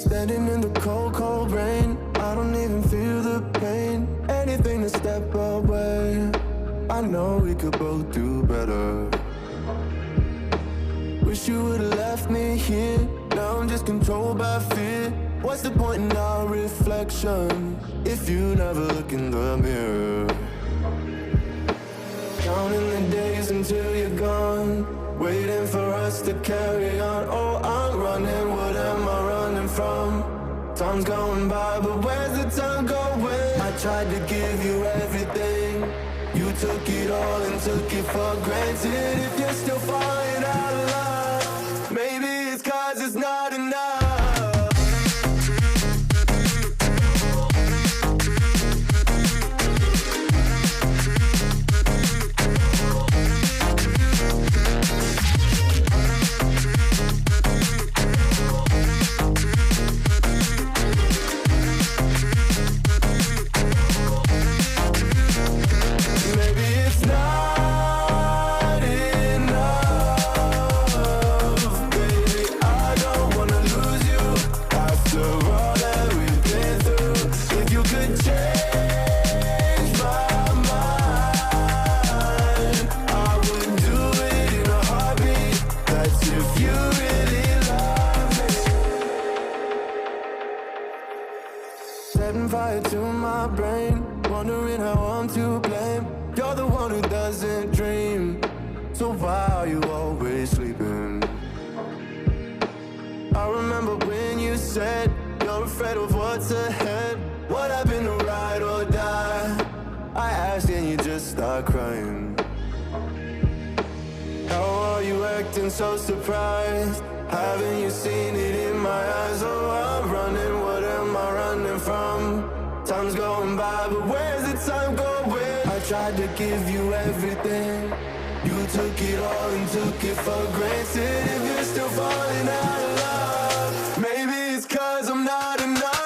Standing in the cold, cold rain, I don't even feel the pain. Anything to step away, I know we could both do better. Wish you would've left me here, now I'm just controlled by fear. What's the point in our reflection, if you never look in the mirror? Counting the days until you're gone, waiting for us to carry on. Oh, I'm running, what am I running from? Time's going by, but where's the time going? I tried to give you everything, you took it all and took it for granted. If you're still falling out of love, maybe it's 'cause it's not enough. Setting fire to my brain, wondering how I'm to blame. You're the one who doesn't dream, so why are you always sleeping? I remember when you said you're afraid of what's ahead. What happened to ride or die? I asked and you just start crying. How are you acting so surprised? Haven't you seen it in my eyes? Oh, I'm running, what am I running from? Time's going by, but where's the time going? I tried to give you everything, you took it all and took it for granted. If you're still falling out of love, maybe it's 'cause I'm not enough.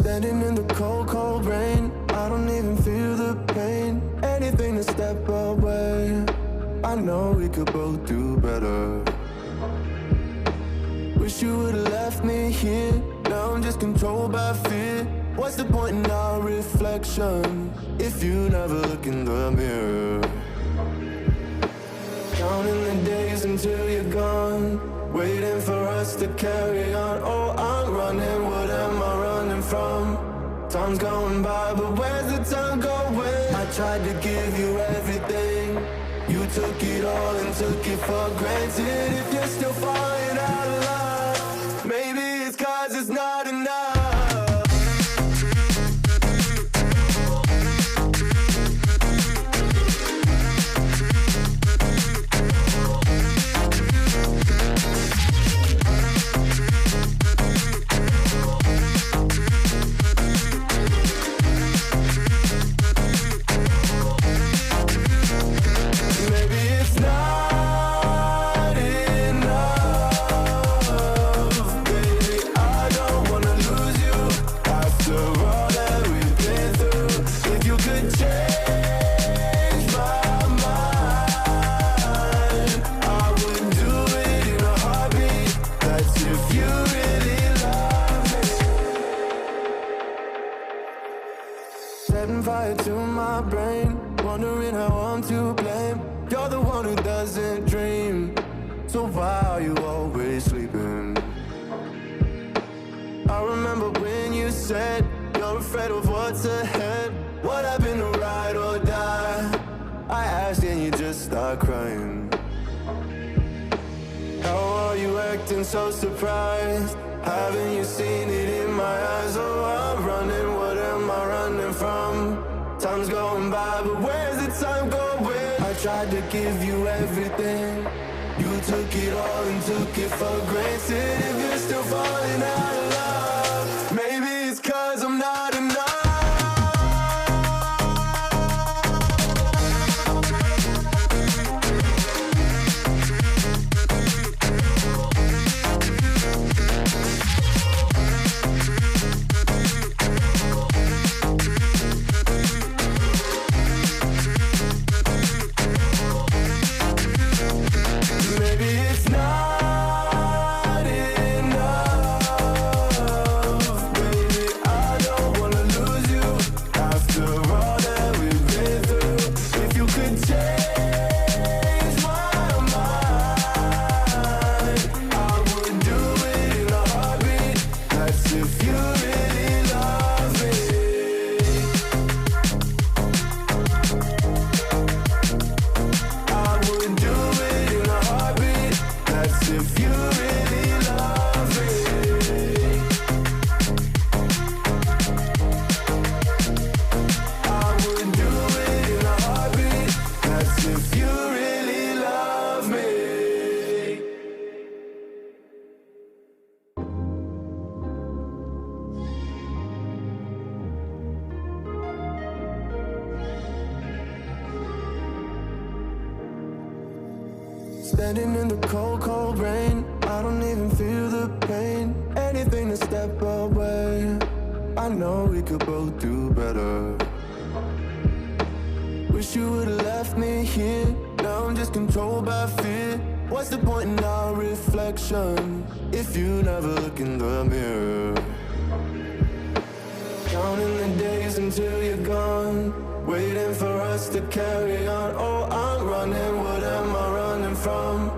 Standing in the cold, cold rain, I don't even feel the pain. Anything to step away, I know we could both do better. Wish you would've left me here, now I'm just controlled by fear. What's the point in our reflection, if you never look in the mirror? Counting the days until you're gone, waiting for us to carry on. Oh, I'm running, what am I running from? Time's going by, but where's the time going? I tried to give you everything, you took it all and took it for granted. If you're still falling out of love, maybe it's 'cause it's not enough. Maybe it's not enough. if you really love me. Setting fire to my brain, wondering how I'm to blame. You're the one who doesn't dream, so why are you always sleeping? I remember when you said you're afraid of what's ahead. What happened to ride or die? I asked and you just start crying. How are you acting so surprised? Haven't you seen it in my eyes? Oh, I'm running, what am I running from? Time's going by, but where's the time going? I tried to give you everything, you took it all and took it for granted. If you're still falling out of love, maybe it's 'cause I'm not enough. Maybe it's not enough, baby. I don't wanna lose you after all that we've been through. If you could change my mind, I would do it in a heartbeat. That's if you really love me. I would do it in a heartbeat. That's if you really love me. I would do it in a heartbeat. That's if you really love me. Standing in the cold, cold rain, I don't even feel the pain. Anything to step away, I know we could both do better. Wish you would've left me here, now I'm just controlled by fear. What's the point in our reflection if you never look in the mirror? Counting the days until you're gone, waiting for us to carry on. Oh, I'm running, what am I running from?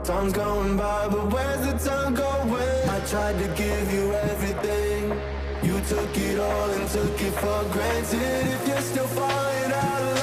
Time's going by, but where's the time going? I tried to give you everything, you took it all and took it for granted. If you're still falling out of